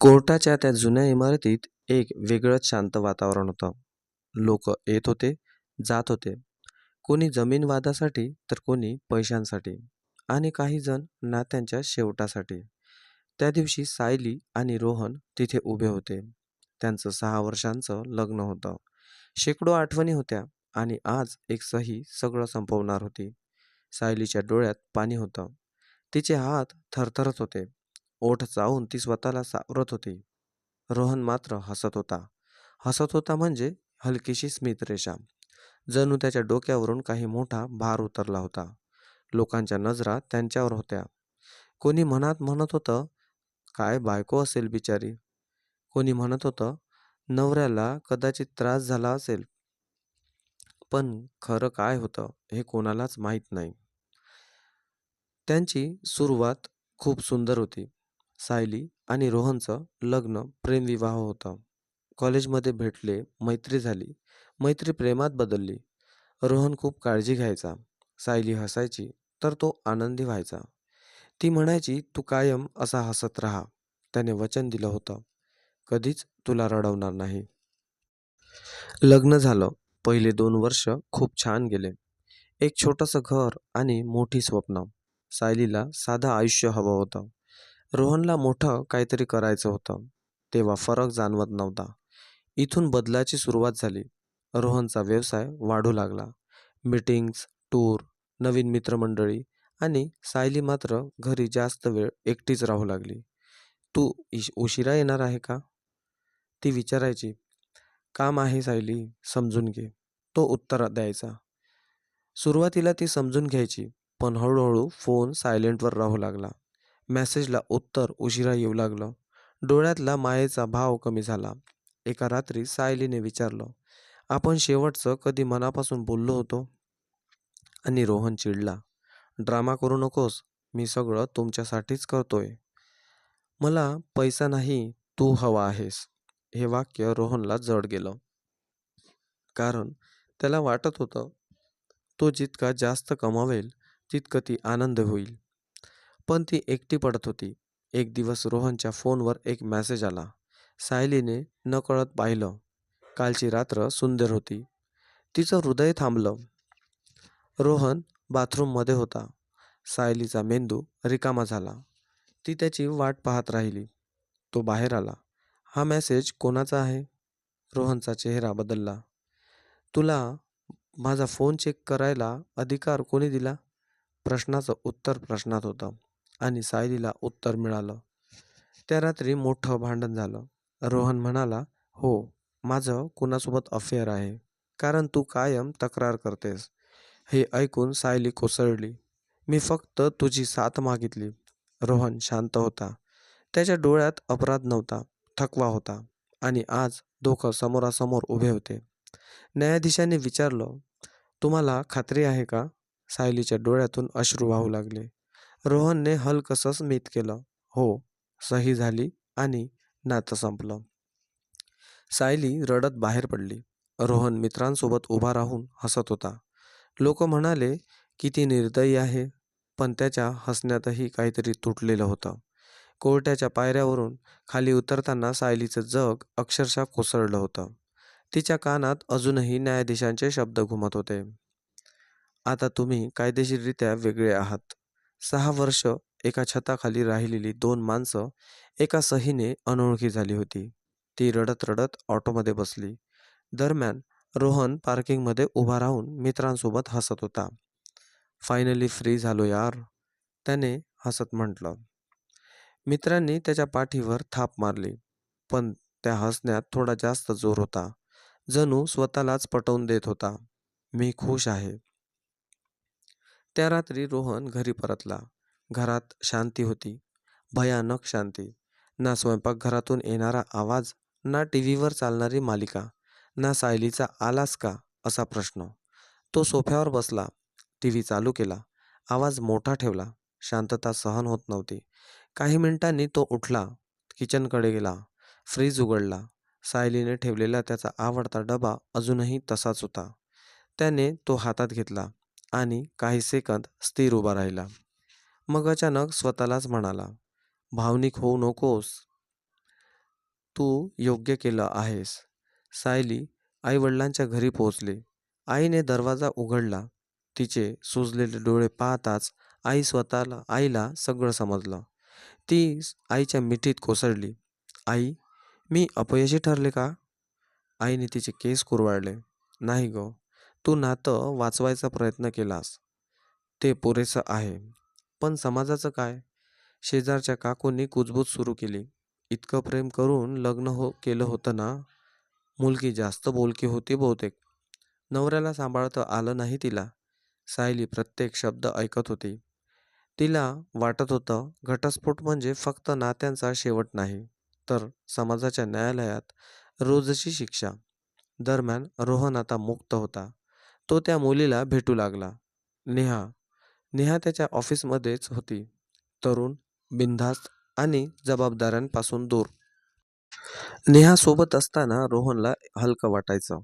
कोर्टाच्या त्या जुन्या इमारतीत एक वेगळंच शांत वातावरण होतं. लोक येत होते, जात होते. कोणी जमीन वादासाठी तर कोणी पैशांसाठी आणि काही जण नात्यांच्या शेवटासाठी. त्या दिवशी सायली आणि रोहन तिथे उभे होते. त्यांचं 6 वर्षांचं लग्न होतं. शेकडो आठवणी होत्या आणि आज एक सही सगळं संपवणार होती. सायलीच्या डोळ्यात पाणी होतं. तिचे हात थरथरत होते. ओठ चावून ती स्वतःला सावरत होती. रोहन मात्र हसत होता. हसत होता म्हणजे हलकीशी स्मितरेषा. जणू त्याच्या डोक्यावरून काही मोठा भार उतरला होता. लोकांच्या नजरा त्यांच्यावर होत्या. कोणी मनात म्हणत होतं, काय बायको असेल बिचारी. कोणी म्हणत होतं, नवऱ्याला कदाचित त्रास झाला असेल. पण खरं काय होतं हे कोणालाच माहीत नाही. त्यांची सुरुवात खूप सुंदर होती. सायली आणि रोहनचं लग्न प्रेमविवाह होतं. कॉलेजमध्ये भेटले, मैत्री झाली. मैत्री प्रेमात बदलली. रोहन खूप काळजी घ्यायचा. सायली हसायची तर तो आनंदी व्हायचा. ती म्हणायची, तू कायम असा हसत राहा. त्याने वचन दिलं होतं, कधीच तुला रडवणार नाही. लग्न झालं. पहिले 2 वर्ष खूप छान गेले. एक छोटंसं घर आणि मोठी स्वप्न. सायलीला साधं आयुष्य हवं होतं. रोहनला मोठं काहीतरी करायचं होतं. तेव्हा फरक जाणवत नव्हता. इथून बदलाची सुरुवात झाली. रोहनचा व्यवसाय वाढू लागला. मीटिंग्स, टूर, नवीन मित्रमंडळी आणि सायली मात्र घरी जास्त वेळ एकटीच राहू लागली. तू उशिरा येणार आहे का? ती विचारायची. काम आहे सायली, समजून घे. तो उत्तर द्यायचा. सुरुवातीला ती समजून घ्यायची, पण हळूहळू फोन सायलेंटवर राहू लागला. मेसेजला उत्तर उशिरा येऊ लागलं. डोळ्यातला मायेचा भाव कमी झाला. एका रात्री सायलीने विचारलं, आपण शेवटचं कधी मनापासून बोललो होतो? आणि रोहन चिडला. ड्रामा करू नकोस, मी सगळं तुमच्यासाठीच करतोय. मला पैसा नाही, तू हवा आहेस. हे वाक्य रोहनला जड गेलं. कारण त्याला वाटत होतं, तो जितका जास्त कमावेल तितकं ती आनंद होईल. पण ती एकटी पडत होती. एक दिवस रोहनच्या फोनवर एक मेसेज आला. सायलीने नकळत पाहिलं. कालची रात्र सुंदर होती. तिचं हृदय थांबलं. रोहन बाथरूममध्ये होता. सायलीचा मेंदू रिकामा झाला. ती त्याची वाट पाहत राहिली. तो बाहेर आला. हा मेसेज कोणाचा आहे? रोहनचा चेहरा बदलला. तुला माझा फोन चेक करायला अधिकार कोणी दिला? प्रश्नाचं उत्तर प्रश्नात होतं आणि सायलीला उत्तर मिळालं. त्या रात्री मोठं भांडण झालं. रोहन म्हणाला, हो, माझं कुणासोबत अफेअर आहे, कारण तू कायम तक्रार करतेस. हे ऐकून सायली कोसळली. मी फक्त तुझी साथ मागितली. रोहन शांत होता. त्याच्या डोळ्यात अपराध नव्हता, थकवा होता. आणि आज दोघं समोरासमोर उभे होते. न्यायाधीशाने विचारलं, तुम्हाला खात्री आहे का? सायलीच्या डोळ्यातून अश्रू वाहू लागले. रोहनने हलकसं स्मित केलं. हो. सही झाली आणि नातं संपलं. सायली रडत बाहेर पडली. रोहन मित्रांसोबत उभा राहून हसत होता. लोक म्हणाले, किती निर्दयी आहे. पण त्याच्या हसण्यातही काहीतरी तुटलेलं होतं. कोर्टाच्या पायऱ्यावरून खाली उतरताना सायलीचं जग अक्षरशः कोसळलं होतं. तिच्या कानात अजूनही न्यायाधीशांचे शब्द घुमत होते. आता तुम्ही कायदेशीररित्या वेगळे आहात. 6 वर्ष एका छताखाली राहिलेली 2 माणसं एका सहीने अनोळखी झाली होती. ती रडत रडत ऑटोमध्ये बसली. दरम्यान रोहन पार्किंगमध्ये उभा राहून मित्रांसोबत हसत होता. फायनली फ्री झालो यार, त्याने हसत म्हटलं. मित्रांनी त्याच्या पाठीवर थाप मारली. पण त्या हसण्यात थोडा जास्त जोर होता. जणू स्वतःलाच पटवून देत होता, मी खुश आहे. त्या रात्री रोहन घरी परतला. घरात शांती होती. भयानक शांती. ना स्वयंपाकघरातून येणारा आवाज, ना टीव्हीवर चालणारी मालिका, ना सायलीचा आलास का असा प्रश्न. तो सोफ्यावर बसला. टीव्ही चालू केला. आवाज मोठा ठेवला. शांतता सहन होत नव्हती. काही मिनिटांनी तो उठला. किचनकडे गेला. फ्रीज उघडला. सायलीने ठेवलेला त्याचा आवडता डबा अजूनही तसाच होता. त्याने तो हातात घेतला आणि काही सेकंद स्थिर उभा राहिला. मग अचानक स्वतःलाच म्हणाला, भावनिक होऊ नकोस. तू योग्य केलं आहेस. सायली आई-वडिलांच्या घरी पोहोचली. आईने दरवाजा उघडला. तिचे सुजलेले डोळे पाहताच आईला सगळं समजलं. ती आईच्या मिठीत कोसळली. "आई, मी अपयशी ठरले का?" आईने तिचे केस कुरवाळले. "नाही गं, तू नातं वाचवायचा प्रयत्न केलास. ते पुरेसं आहे. पण समाजाचं काय?" शेजारच्या काकूंनी कुजबूज सुरू केली. "इतकं प्रेम करून लग्न केलं होतं ना? मुलगी जास्त बोलकी होती बहुतेक. नवऱ्याला सांभाळता आलं नाही तिला." सायली प्रत्येक शब्द ऐकत होती. तिला वाटत होतं घटस्फोट म्हणजे फक्त नात्यांचा शेवट नाही, तर समाजाच्या न्यायालयात रोजची शिक्षा. दरम्यान रोहन आता मुक्त होता. तो त्या मुलीला भेटू लागला. नेहा नेहा त्याच्या ऑफिसमध्येच होती. तरुण, बिनधास्त आणि जबाबदाऱ्यांपासून दूर. नेहा सोबत असताना रोहनला हलकं वाटायचं.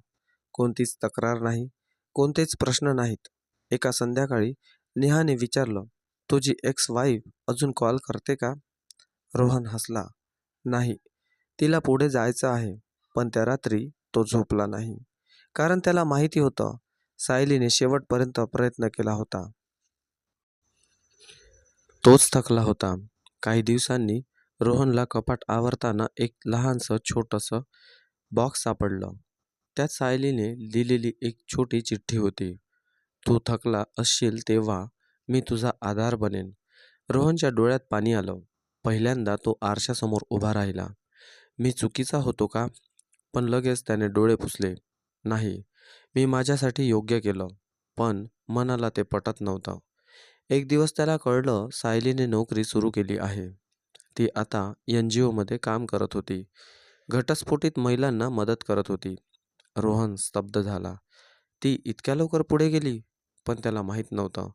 कोणतीच तक्रार नाही, कोणतेच प्रश्न नाहीत. एका संध्याकाळी नेहाने विचारलं, "तुझी एक्स वाईफ अजून कॉल करते का?" रोहन हसला. "नाही, तिला पुढे जायचं आहे." पण त्या रात्री तो झोपला नाही. कारण त्याला माहिती होतं, सायलीने शेवटपर्यंत प्रयत्न केला होता. तोच थकला होता. काही दिवसांनी रोहनला कपाट आवरताना एक लहानसं छोटंसं बॉक्स सापडलं. त्यात सायलीने लिहिलेली एक छोटी चिठ्ठी होती. "तू थकला असशील तेव्हा मी तुझा आधार बनेन." रोहनच्या डोळ्यात पाणी आलं. पहिल्यांदा तो आरशासमोर उभा राहिला. "मी चुकीचा होतो का?" पण लगेच त्याने डोळे पुसले. "नाही, मी माझ्यासाठी योग्य केलं." पण मनाला ते पटत नव्हतं. एक दिवस त्याला कळलं, सायलीने नोकरी सुरू केली आहे. ती आता NGOमध्ये काम करत होती. घटस्फोटित महिलांना मदत करत होती. रोहन स्तब्ध झाला. ती इतक्या लवकर पुढे गेली? पण त्याला माहीत नव्हतं,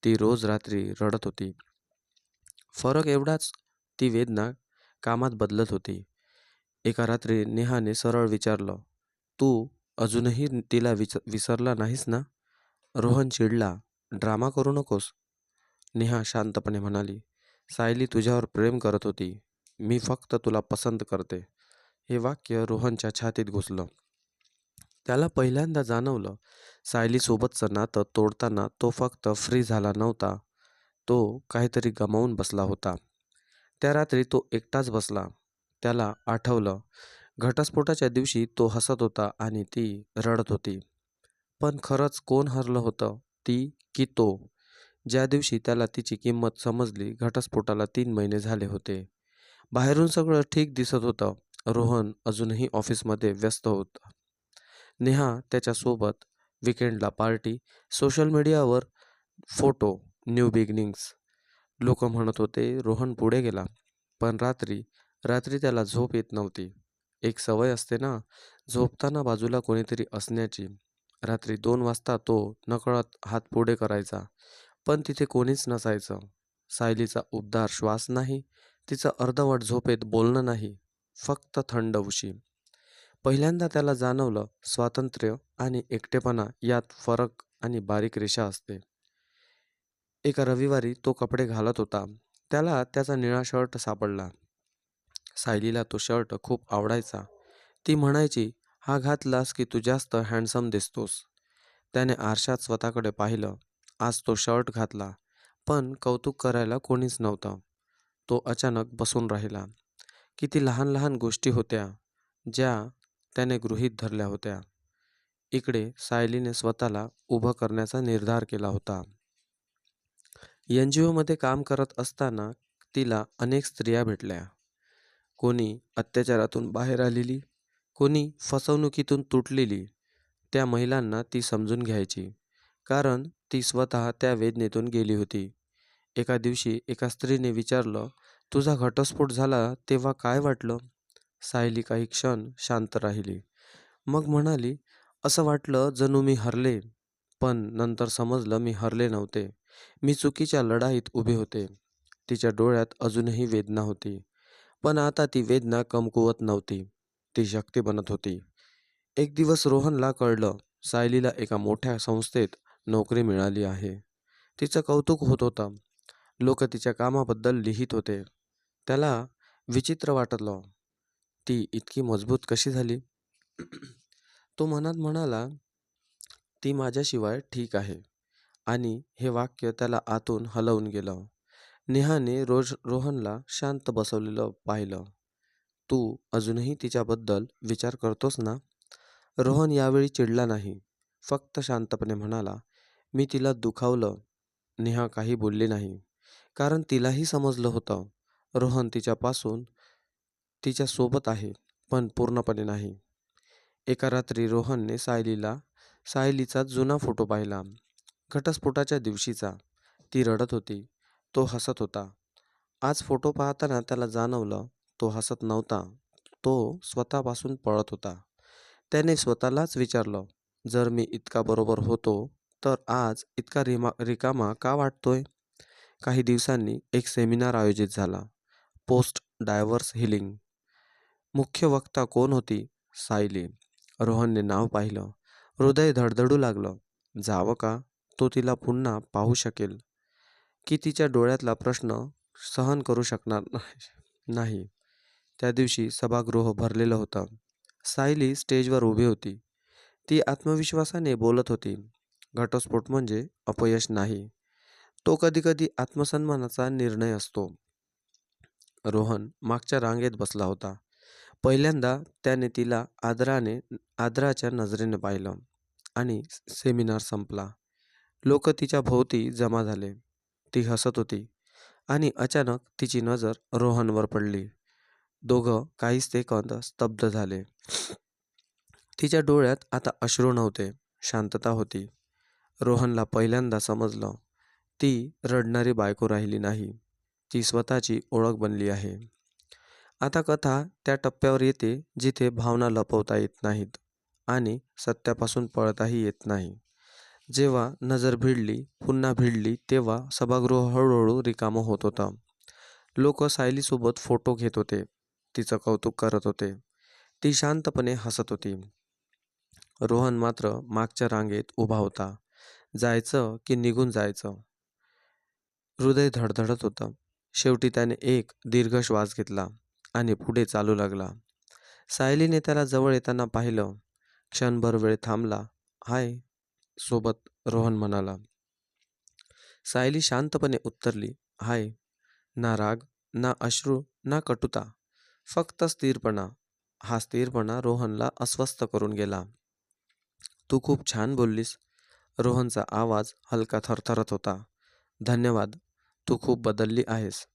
ती रोज रात्री रडत होती. फरक एवढाच, ती वेदना कामात बदलत होती. एका रात्री नेहाने सरळ विचारलं, "तू अजूनही तिला विसरला नाहीस ना?" रोहन चिडला. "ड्रामा करू नकोस." नेहा शांतपणे म्हणाली, "सायली तुझ्यावर प्रेम करत होती. मी फक्त तुला पसंत करते." हे वाक्य रोहनच्या छातीत घुसलं. त्याला पहिल्यांदा जाणवलं, सायलीसोबतचं नातं तोडताना तो फक्त फ्री झाला नव्हता, तो काहीतरी गमावून बसला होता. त्या रात्री तो एकटाच बसला. त्याला आठवलं, घटस्फोटाच्या दिवशी तो हसत होता आणि ती रडत होती. पण खरंच कोण हरलं होतं, ती की तो? ज्या दिवशी त्याला तिची किंमत समजली, घटस्फोटाला 3 महिने झाले होते. बाहेरून सगळं ठीक दिसत होतं. रोहन अजूनही ऑफिसमध्ये व्यस्त होता. नेहा त्याच्यासोबत विकेंडला पार्टी, सोशल मीडियावर फोटो, न्यू बिगिनिंग्स. लोक म्हणत होते रोहन पुढे गेला. पण रात्री रात्री त्याला झोप येत नव्हती. एक सवय असते ना, झोपताना बाजूला कोणीतरी असण्याची. रात्री 2 वाजता तो नकळत हात पुढे करायचा, पण तिथे कोणीच नसायचं. सायलीचा उबदार श्वास नाही, तिचं अर्धवट झोपेत बोलणं नाही, फक्त थंड उशी. पहिल्यांदा त्याला जाणवलं, स्वातंत्र्य आणि एकटेपणा यात फरक आणि बारीक रेषा असते. एका रविवारी तो कपडे घालत होता. त्याला त्याचा निळा शर्ट सापडला. सायलीला तो शर्ट खूप आवडायचा. ती म्हणायची, "हा घातलास की तू जास्त हँडसम दिसतोस." त्याने आरशात स्वतःकडे पाहिलं. आज तो शर्ट घातला, पण कौतुक करायला कोणीच नव्हतं. तो अचानक बसून राहिला. किती लहान लहान गोष्टी होत्या, ज्या त्याने गृहीत धरल्या होत्या. इकडे सायलीने स्वतःला उभं करण्याचा निर्धार केला होता. NGOमध्ये काम करत असताना तिला अनेक स्त्रिया भेटल्या. कोणी अत्याचारातून बाहेर आलेली, कोणी फसवणुकीतून तुटलेली. त्या महिलांना ती समजून घ्यायची, कारण ती स्वतः त्या वेदनेतून गेली होती. एका दिवशी एका स्त्रीने विचारलं, "तुझा घटस्फोट झाला तेव्हा काय वाटलं?" सायली काही क्षण शांत राहिली. मग म्हणाली, "असं वाटलं जणू मी हरले. पण नंतर समजलं मी हरले नव्हते. मी चुकीच्या लढाईत उभे होते." तिच्या डोळ्यात अजूनही वेदना होती. पण आता ती वेदना कमकुवत नव्हती. ती शक्ती बनत होती. एक दिवस रोहनला कळलं, सायलीला एका मोठ्या संस्थेत नोकरी मिळाली आहे. तिचं कौतुक होत होतं. लोक तिच्या कामाबद्दल लिहित होते. त्याला विचित्र वाटलं. ती इतकी मजबूत कशी झाली? तो मनात म्हणाला, ती माझ्याशिवाय ठीक आहे. आणि हे वाक्य त्याला आतून हलवून गेलं. नेहाने रोज रोहनला शांत बसवलेलं पाहिलं. तू अजूनही तिच्याबद्दल विचार करतोस ना? रोहन यावेळी चिडला नाही. फक्त शांतपणे म्हणाला, मी तिला दुखावलं. नेहा काही बोलली नाही. कारण तिलाही समजलं होतं, रोहन तिच्या सोबत आहे, पण पूर्णपणे नाही. एका रात्री रोहनने सायलीचा जुना फोटो पाहिला. घटस्फोटाच्या दिवशीचा. ती रडत होती. तो हसत होता. आज फोटो पाहताना त्याला जाणवलं, तो हसत नव्हता. तो स्वतःपासून पळत होता. त्याने स्वतःलाच विचारलं, जर मी इतका बरोबर होतो, तर आज इतका रिकामा का वाटतोय? काही दिवसांनी एक सेमिनार आयोजित झाला. Post diverse healing. मुख्य वक्ता कोण होती? सायली. रोहनने नाव पाहिलं. हृदय धडधडू लागलं. जावं का? तो तिला पुन्हा पाहू शकेल की तिच्या डोळ्यातला प्रश्न सहन करू शकणार नाही. त्या दिवशी सभागृह भरलेलं होतं. सायली स्टेजवर उभी होती. ती आत्मविश्वासाने बोलत होती. घटस्फोट म्हणजे अपयश नाही. तो कधीकधी आत्मसन्मानाचा निर्णय असतो. रोहन मागच्या रांगेत बसला होता. पहिल्यांदा त्याने तिला आदराच्या नजरेने पाहिलं आणि सेमिनार संपला. लोक तिच्या भोवती जमा झाले. ती हसत होती आणि अचानक तिची नजर रोहनवर पडली. दोघं काही सेकंद स्तब्ध झाले. तिच्या डोळ्यात आता अश्रू नव्हते, शांतता होती. रोहनला पहिल्यांदा समजलं, ती रडणारी बायको राहिली नाही. ती स्वतःची ओळख बनली आहे. आता कथा त्या टप्प्यावर येते जिथे भावना लपवता येत नाहीत आणि सत्यापासून पळताही येत नाही. जेव्हा नजर भिडली, पुन्हा भिडली, तेव्हा सभागृह हळूहळू रिकामं होत होतं. लोक सायलीसोबत फोटो घेत होते. तिचं कौतुक करत होते. ती शांतपणे हसत होती. रोहन मात्र मागच्या रांगेत उभा होता. जायचं की निघून जायचं? हृदय धडधडत होतं. शेवटी त्याने एक दीर्घ श्वास घेतला आणि पुढे चालू लागला. सायलीने त्याला जवळ येताना पाहिलं. क्षणभर वेळ थांबला. हाय, सोबत रोहन म्हणाला. सायली शांतपणे उत्तरली, हाय. ना राग, ना अश्रू, ना कटुता, फक्त स्थिरपणा. हा स्थिरपणा रोहनला अस्वस्थ करून गेला. तू खूप छान बोललीस. रोहनचा आवाज हलका थरथरत होता. धन्यवाद. तू खूप बदलली आहेस.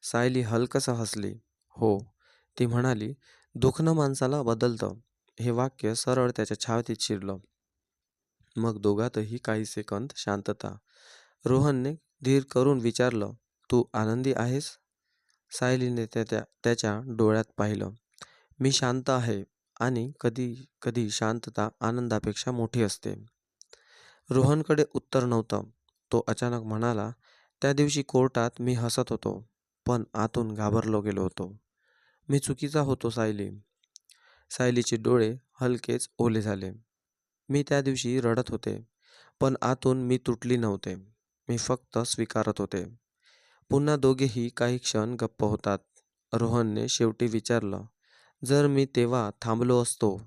सायली हलकसं हसली. हो, ती म्हणाली, दुखणं माणसाला बदलतं. हे वाक्य सरळ त्याच्या छातीत शिरलं. मग दोघातही काही सेकंद शांतता. रोहनने धीर करून विचारलं, तू आनंदी आहेस? सायलीने त्याच्या डोळ्यात पाहिलं. मी शांत आहे आणि कधी कधी शांतता आनंदापेक्षा मोठी असते. रोहनकडे उत्तर नव्हतं. तो अचानक म्हणाला, त्या दिवशी कोर्टात मी हसत होतो, पण आतून घाबरलो गेलो होतो. मी चुकीचा होतो सायली. सायलीचे डोळे हलकेच ओले झाले. मी त्या दिवशी रडत होते, पण आतून मी तुटली नव्हते. मी फक्त स्वीकारत होते. पुन्हा दोघेही काही क्षण गप्प होतात. रोहनने शेवटी विचारलं, जर मी तेव्हा थांबलो असतो,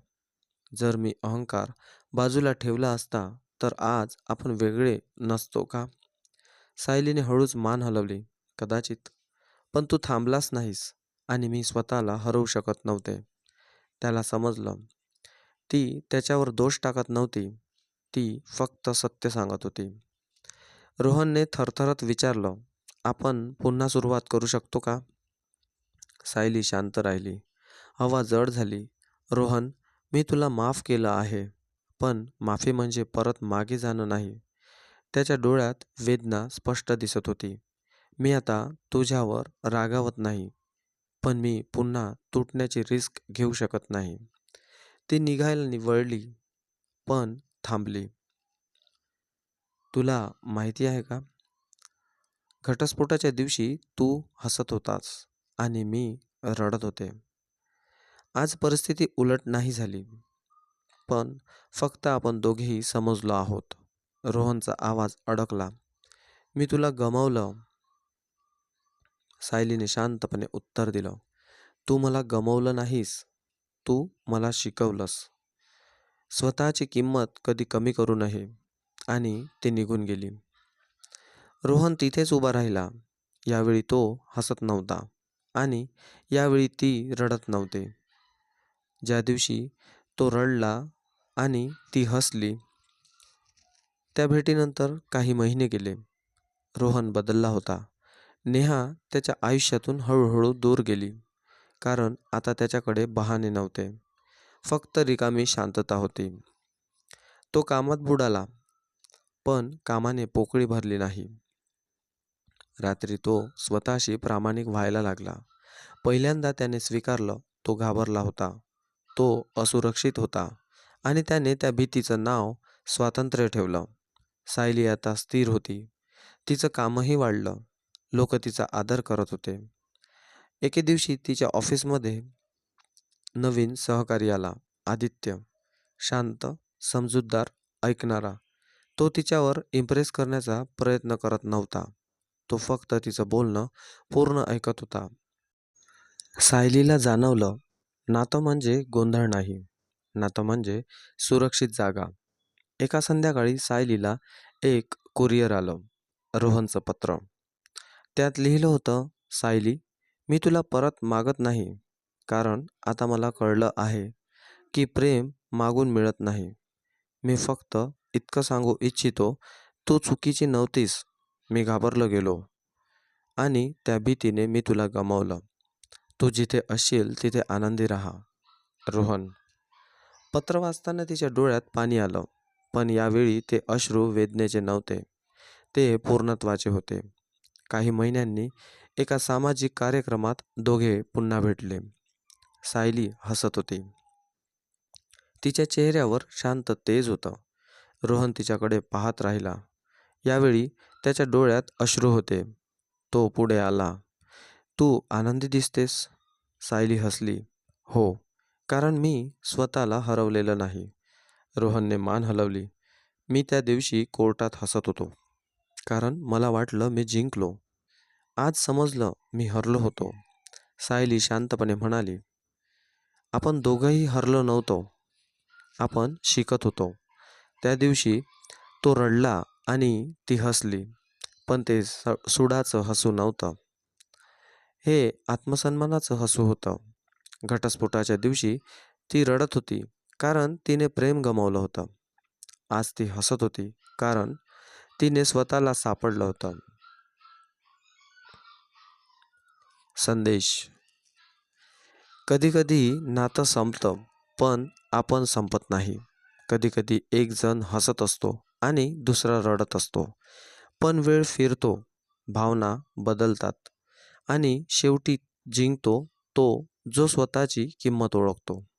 जर मी अहंकार बाजूला ठेवला असता, तर आज आपण वेगळे नसतो का? सायलीने हळूच मान हलवली. कदाचित. पण तू थांबलास नाहीस आणि मी स्वतःला हरवू शकत नव्हते. त्याला समजलं. ती त्याच्यावर दोष टाकत नव्हती. ती फक्त सत्य सांगत होती. रोहनने थरथरत विचारलं, आपण पुन्हा सुरुवात करू शकतो का? सायली शांत राहिली. हवा जड झाली. रोहन, मी तुला माफ केलं आहे, पण माफी म्हणजे परत मागे जाणं नाही. त्याच्या डोळ्यात वेदना स्पष्ट दिसत होती. मी आता तुझ्यावर रागावत नाही, पण मी पुन्हा तुटण्याची रिस्क घेऊ शकत नाही. ती निघायला वळली, पण थांबली. तुला माहिती आहे का? घटस्फोटाच्या दिवशी तू हसत होतास आणि मी रडत होते. आज परिस्थिती उलट नाही झाली, पण फक्त आपण दोघेही समजलो आहोत. रोहनचा आवाज अडकला. मी तुला गमावलं. सायलीने शांतपणे उत्तर दिलं. तू मला गमावलं नाहीस. तू मला शिकवलंस. स्वतःची किंमत कधी कमी करू नये. आणि ती निघून गेली. रोहन तिथेच उभा राहिला. यावेळी तो हसत नव्हता आणि यावेळी ती रडत नव्हते. ज्या दिवशी तो रडला आणि ती हसली, त्या भेटीनंतर काही महिने गेले. रोहन बदलला होता. नेहा त्याच्या आयुष्यातून हळूहळू दूर गेली. कारण आता त्याच्याकडे बहाणे नव्हते. फक्त रिकामी शांतता होती. तो कामात बुडाला, पण कामाने पोकळी भरली नाही. रात्री तो स्वतःशी प्रामाणिक व्हायला लागला. पहिल्यांदा त्याने स्वीकारलं तो घाबरला होता. तो असुरक्षित होता आणि त्याने त्या भीतीचं नाव स्वातंत्र्य ठेवलं. सायली आता स्थिर होती. तिचं कामही वाढलं. लोक तिचा आदर करत होते. एके दिवशी तिच्या ऑफिसमध्ये नवीन सहकारी आला. आदित्य. शांत, समजूतदार, ऐकणारा. तो तिच्यावर इम्प्रेस करण्याचा प्रयत्न करत नव्हता. तो फक्त तिचं बोलणं पूर्ण ऐकत होता. सायलीला जाणवलं, नातं म्हणजे गोंधळ नाही. नातं म्हणजे सुरक्षित जागा. एका संध्याकाळी सायलीला एक कुरिअर आलं. रोहनचं पत्र. त्यात लिहिलं होतं, सायली, मी तुला परत मागत नाही. कारण आता मला कळलं आहे की प्रेम मागून मिळत नाही. मी फक्त इतकं सांगू इच्छितो, तू चुकीची नव्हतीस. मी घाबरलो गेलो आणि त्या भीतीने मी तुला गमावलं. तू जिथे असशील तिथे आनंदी राहा. रोहन. पत्र वाचताना तिच्या डोळ्यात पाणी आलं. पण यावेळी ते अश्रू वेदनेचे नव्हते. ते पूर्णत्वाचे होते. काही महिन्यांनी एका सामाजिक कार्यक्रमात दोघे पुन्हा भेटले. सायली हसत होती. तिच्या चेहऱ्यावर शांत तेज होतं. रोहन तिच्याकडे पाहत राहिला. यावेळी त्याच्या डोळ्यात अश्रू होते. तो पुढे आला. तू आनंदी दिसतेस. सायली हसली. हो, कारण मी स्वतःला हरवलेलं नाही. रोहनने मान हलवली. मी त्या दिवशी कोर्टात हसत होतो. कारण मला वाटलं मी जिंकलो. आज समजलं मी हरलो होतो. सायली शांतपणे म्हणाली, आपण दोघंही हरलो नव्हतो. आपण शिकत होतो. त्या दिवशी तो रडला आणि ती हसली. पण ते सुडाचं हसू नव्हतं. हे आत्मसन्मानाचं हसू होतं. घटस्फोटाच्या दिवशी ती रडत होती कारण तिने प्रेम गमावलं होतं. आज ती हसत होती कारण तिने स्वतःला सापडलं होतं. संदेश. कधीकधी नातं संपतं, पण आपण संपत नाही. कधीकधी एक जण हसत असतो आणि दुसरा रडत असतो. पण वेळ फिरतो, भावना बदलतात आणि शेवटी जिंकतो तो जो स्वतःची किंमत ओळखतो.